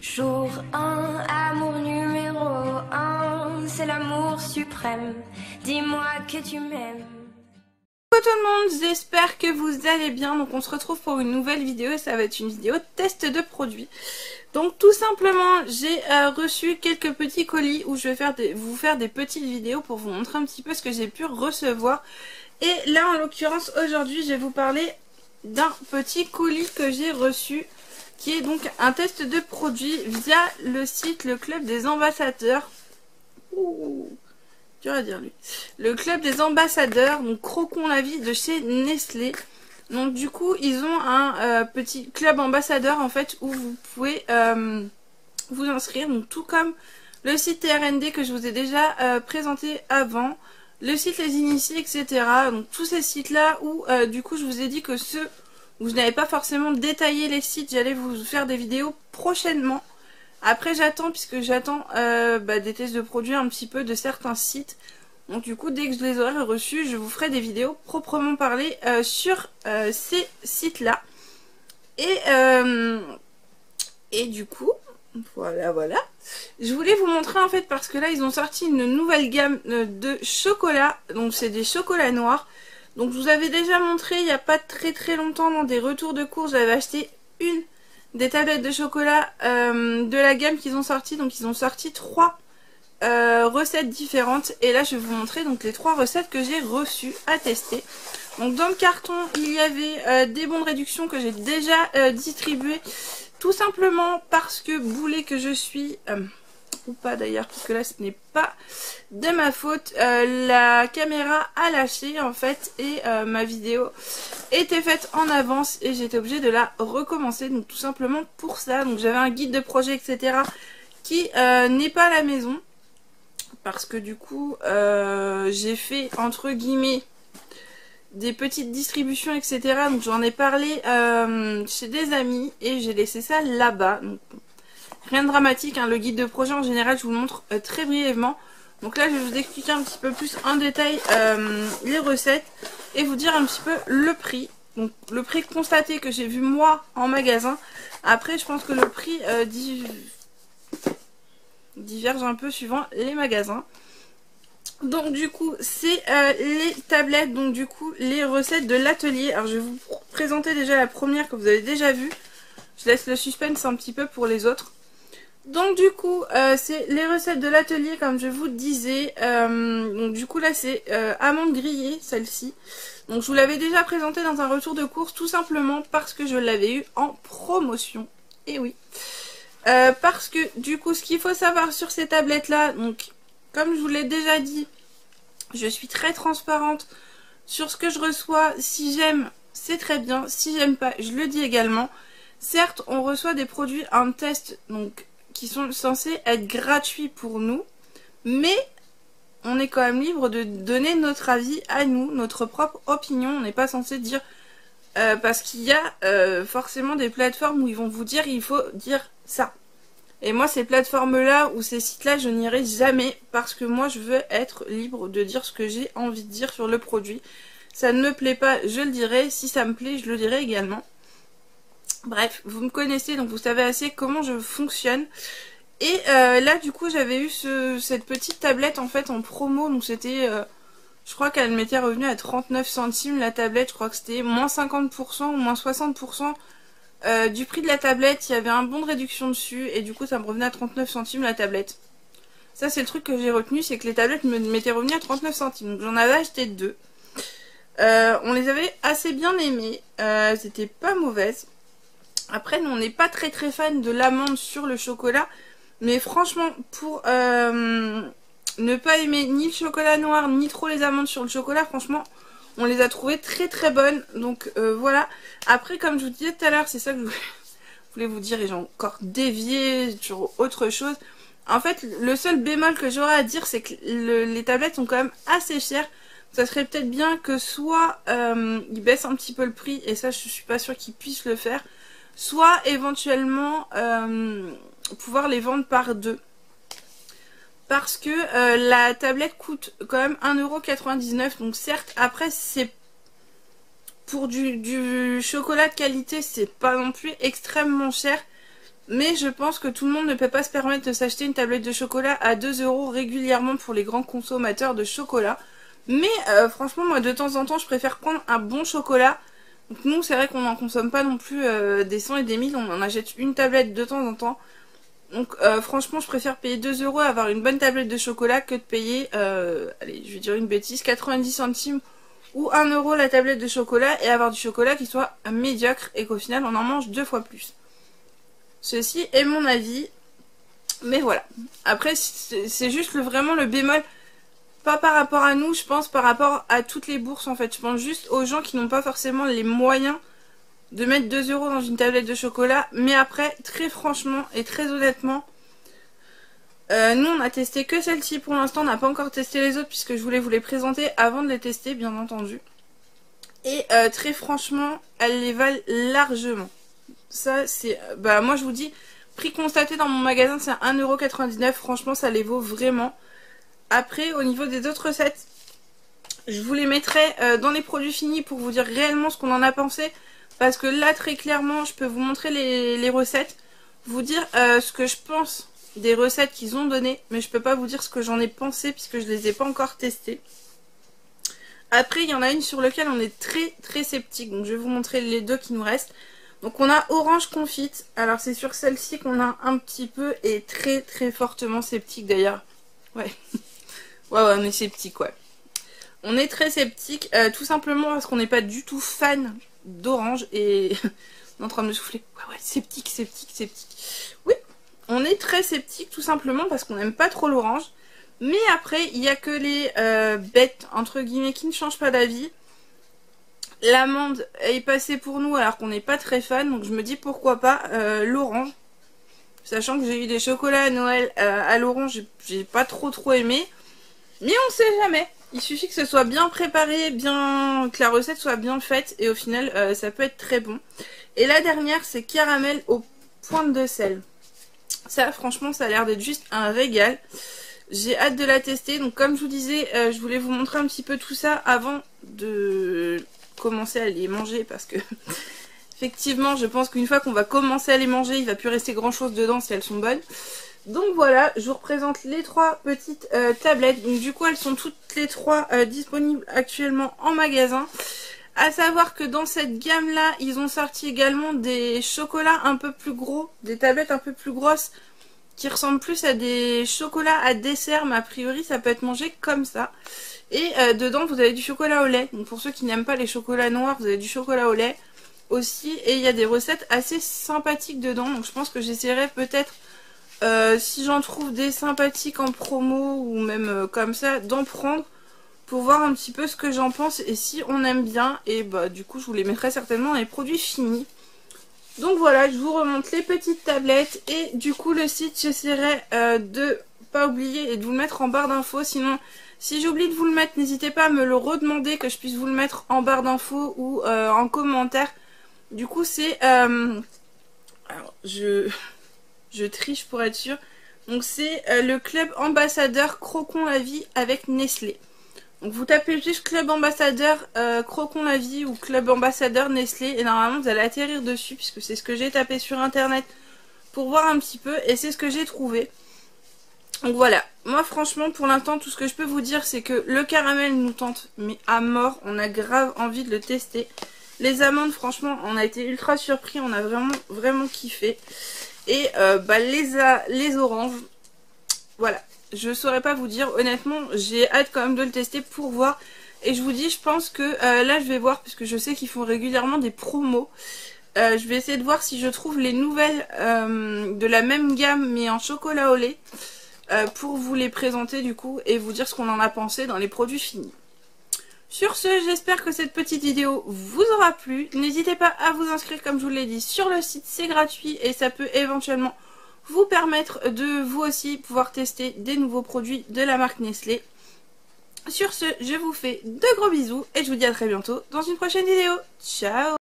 Jour 1, amour numéro 1, c'est l'amour suprême. Dis-moi que tu m'aimes. Coucou tout le monde, j'espère que vous allez bien. Donc on se retrouve pour une nouvelle vidéo et ça va être une vidéo test de produits. Donc tout simplement j'ai reçu quelques petits colis où je vais vous faire des petites vidéos pour vous montrer un petit peu ce que j'ai pu recevoir. Et là en l'occurrence aujourd'hui je vais vous parler d'un petit colis que j'ai reçu, qui est donc un test de produit via le site Le Club des Ambassadeurs. Ouh, dur à dire lui. Le Club des Ambassadeurs, donc Croquons la vie de chez Nestlé. Donc du coup ils ont un petit club ambassadeur en fait où vous pouvez vous inscrire, donc tout comme le site TRND que je vous ai déjà présenté avant, le site Les Initiés, etc. Donc tous ces sites là où du coup je vous ai dit que ceux où je n'avais pas forcément détaillé les sites, j'allais vous faire des vidéos prochainement. Après j'attends, puisque j'attends des tests de produits un petit peu de certains sites. Donc du coup dès que je les aurai reçus, je vous ferai des vidéos proprement parlées sur ces sites là. Et du coup, voilà. Je voulais vous montrer en fait, parce que là ils ont sorti une nouvelle gamme de chocolat. Donc c'est des chocolats noirs. Donc je vous avais déjà montré il n'y a pas très longtemps dans des retours de course, j'avais acheté une des tablettes de chocolat de la gamme qu'ils ont sorti. Donc ils ont sorti 3 recettes différentes et là je vais vous montrer donc les 3 recettes que j'ai reçues à tester. Donc dans le carton il y avait des bons de réduction que j'ai déjà distribués, tout simplement parce que boulet que je suis, ou pas d'ailleurs, parce que là ce n'est pas de ma faute, la caméra a lâché en fait et ma vidéo était faite en avance et j'étais obligée de la recommencer, donc tout simplement pour ça. Donc j'avais un guide de projet etc qui n'est pas à la maison, parce que du coup j'ai fait entre guillemets des petites distributions etc. Donc j'en ai parlé chez des amis et j'ai laissé ça là-bas. Donc rien de dramatique, hein. Le guide de projet en général je vous le montre très brièvement. Donc là je vais vous expliquer un petit peu plus en détail les recettes et vous dire un petit peu le prix. Donc le prix constaté que j'ai vu moi en magasin. Après je pense que le prix diverge un peu suivant les magasins. Donc du coup c'est les tablettes, donc du coup les recettes de l'atelier. Alors je vais vous présenter déjà la première que vous avez déjà vue. Je laisse le suspense un petit peu pour les autres. Donc du coup c'est les recettes de l'atelier comme je vous disais. Donc du coup là c'est amandes grillées, celle-ci. Donc je vous l'avais déjà présenté dans un retour de course, tout simplement parce que je l'avais eu en promotion. Et oui. Parce que du coup ce qu'il faut savoir sur ces tablettes là, donc comme je vous l'ai déjà dit, je suis très transparente sur ce que je reçois. Si j'aime, c'est très bien. Si j'aime pas, je le dis également. Certes, on reçoit des produits en test donc qui sont censés être gratuits pour nous, mais on est quand même libre de donner notre avis à nous, notre propre opinion. On n'est pas censé dire parce qu'il y a forcément des plateformes où ils vont vous dire il faut dire ça. Et moi ces plateformes là ou ces sites là je n'irai jamais, parce que moi je veux être libre de dire ce que j'ai envie de dire sur le produit. Ça ne me plaît pas, je le dirai. Si ça me plaît, je le dirai également. Bref, vous me connaissez, donc vous savez assez comment je fonctionne. Et là du coup j'avais eu cette petite tablette en fait en promo. Donc c'était, je crois qu'elle m'était revenue à 39 centimes la tablette. Je crois que c'était moins 50% ou moins 60% du prix de la tablette. Il y avait un bon de réduction dessus et du coup ça me revenait à 39 centimes la tablette. Ça c'est le truc que j'ai retenu, c'est que les tablettes m'étaient revenues à 39 centimes. Donc j'en avais acheté 2. On les avait assez bien aimées, c'était pas mauvaise. Après nous on n'est pas très fan de l'amande sur le chocolat, mais franchement pour ne pas aimer ni le chocolat noir ni trop les amandes sur le chocolat, franchement on les a trouvées très bonnes. Donc voilà. Après comme je vous disais tout à l'heure, c'est ça que je voulais vous dire et j'ai encore dévié sur autre chose. En fait le seul bémol que j'aurais à dire, c'est que les tablettes sont quand même assez chères. Ça serait peut-être bien que soit ils baissent un petit peu le prix, et ça je suis pas sûre qu'ils puissent le faire, soit éventuellement pouvoir les vendre par 2. Parce que la tablette coûte quand même 1,99 €. Donc certes, après c'est pour du chocolat de qualité, c'est pas non plus extrêmement cher. Mais je pense que tout le monde ne peut pas se permettre de s'acheter une tablette de chocolat à 2 € régulièrement pour les grands consommateurs de chocolat. Mais franchement, moi de temps en temps, je préfère prendre un bon chocolat. Donc nous, c'est vrai qu'on n'en consomme pas non plus des 100 et des 1000, on en achète une tablette de temps en temps. Donc franchement, je préfère payer 2 € et avoir une bonne tablette de chocolat que de payer, allez, je vais dire une bêtise, 90 centimes ou 1 € la tablette de chocolat et avoir du chocolat qui soit médiocre et qu'au final, on en mange 2 fois plus. Ceci est mon avis, mais voilà. Après, c'est juste vraiment le bémol, pas par rapport à nous, je pense par rapport à toutes les bourses en fait. Je pense juste aux gens qui n'ont pas forcément les moyens de mettre 2 € dans une tablette de chocolat. Mais après, très franchement et très honnêtement, nous on a testé que celle-ci pour l'instant, on n'a pas encore testé les autres puisque je voulais vous les présenter avant de les tester, bien entendu. Et très franchement, elles les valent largement. Ça c'est, bah moi je vous dis, prix constaté dans mon magasin c'est 1,99 €, franchement ça les vaut vraiment. Après au niveau des autres recettes, je vous les mettrai dans les produits finis pour vous dire réellement ce qu'on en a pensé. Parce que là très clairement je peux vous montrer les recettes, vous dire ce que je pense des recettes qu'ils ont données. Mais je peux pas vous dire ce que j'en ai pensé puisque je les ai pas encore testées. Après il y en a une sur laquelle on est très sceptique, donc je vais vous montrer les deux qui nous restent. Donc on a orange confite, alors c'est sur celle-ci qu'on a un petit peu et très fortement sceptique d'ailleurs. Ouais. ouais on est sceptique, ouais. On est très sceptique, tout simplement parce qu'on n'est pas du tout fan d'orange et on est en train de me souffler. Ouais, sceptique. Oui, on est très sceptique tout simplement parce qu'on n'aime pas trop l'orange. Mais après, il n'y a que les bêtes, entre guillemets, qui ne changent pas d'avis. L'amande est passée pour nous alors qu'on n'est pas très fan, donc je me dis pourquoi pas l'orange. Sachant que j'ai eu des chocolats à Noël à l'orange, j'ai pas trop aimé. Mais on sait jamais. Il suffit que ce soit bien préparé, que la recette soit bien faite et au final ça peut être très bon. Et la dernière c'est caramel aux pointes de sel. Ça franchement ça a l'air d'être juste un régal. J'ai hâte de la tester. Donc comme je vous disais, je voulais vous montrer un petit peu tout ça avant de commencer à les manger parce que effectivement je pense qu'une fois qu'on va commencer à les manger, il va plus rester grand chose dedans si elles sont bonnes. Donc voilà, je vous représente les trois petites tablettes. Donc du coup elles sont toutes les trois disponibles actuellement en magasin. À savoir que dans cette gamme là, ils ont sorti également des chocolats un peu plus gros, des tablettes un peu plus grosses qui ressemblent plus à des chocolats à dessert, mais a priori ça peut être mangé comme ça. Et dedans vous avez du chocolat au lait. Donc pour ceux qui n'aiment pas les chocolats noirs, vous avez du chocolat au lait aussi. Et il y a des recettes assez sympathiques dedans. Donc je pense que j'essaierai peut-être, si j'en trouve des sympathiques en promo ou même comme ça, d'en prendre pour voir un petit peu ce que j'en pense et si on aime bien. Et bah du coup je vous les mettrai certainement dans les produits finis. Donc voilà, je vous remonte les petites tablettes et du coup le site j'essaierai de pas oublier et de vous le mettre en barre d'infos. Sinon si j'oublie de vous le mettre, n'hésitez pas à me le redemander que je puisse vous le mettre en barre d'infos ou en commentaire. Du coup c'est alors je triche pour être sûre. Donc c'est le club ambassadeur Croquons la vie avec Nestlé. Donc vous tapez juste club ambassadeur Croquons la vie ou club ambassadeur Nestlé et normalement vous allez atterrir dessus puisque c'est ce que j'ai tapé sur internet pour voir un petit peu et c'est ce que j'ai trouvé. Donc voilà, moi franchement pour l'instant tout ce que je peux vous dire c'est que le caramel nous tente mais à mort, on a grave envie de le tester. Les amandes franchement on a été ultra surpris, on a vraiment kiffé. Et bah, les oranges, voilà, je saurais pas vous dire, honnêtement j'ai hâte quand même de le tester pour voir. Et je vous dis, je pense que là je vais voir, puisque je sais qu'ils font régulièrement des promos. Je vais essayer de voir si je trouve les nouvelles de la même gamme mais en chocolat au lait. Pour vous les présenter du coup et vous dire ce qu'on en a pensé dans les produits finis. Sur ce, j'espère que cette petite vidéo vous aura plu. N'hésitez pas à vous inscrire comme je vous l'ai dit sur le site, c'est gratuit et ça peut éventuellement vous permettre de vous aussi pouvoir tester des nouveaux produits de la marque Nestlé. Sur ce, je vous fais de gros bisous et je vous dis à très bientôt dans une prochaine vidéo. Ciao!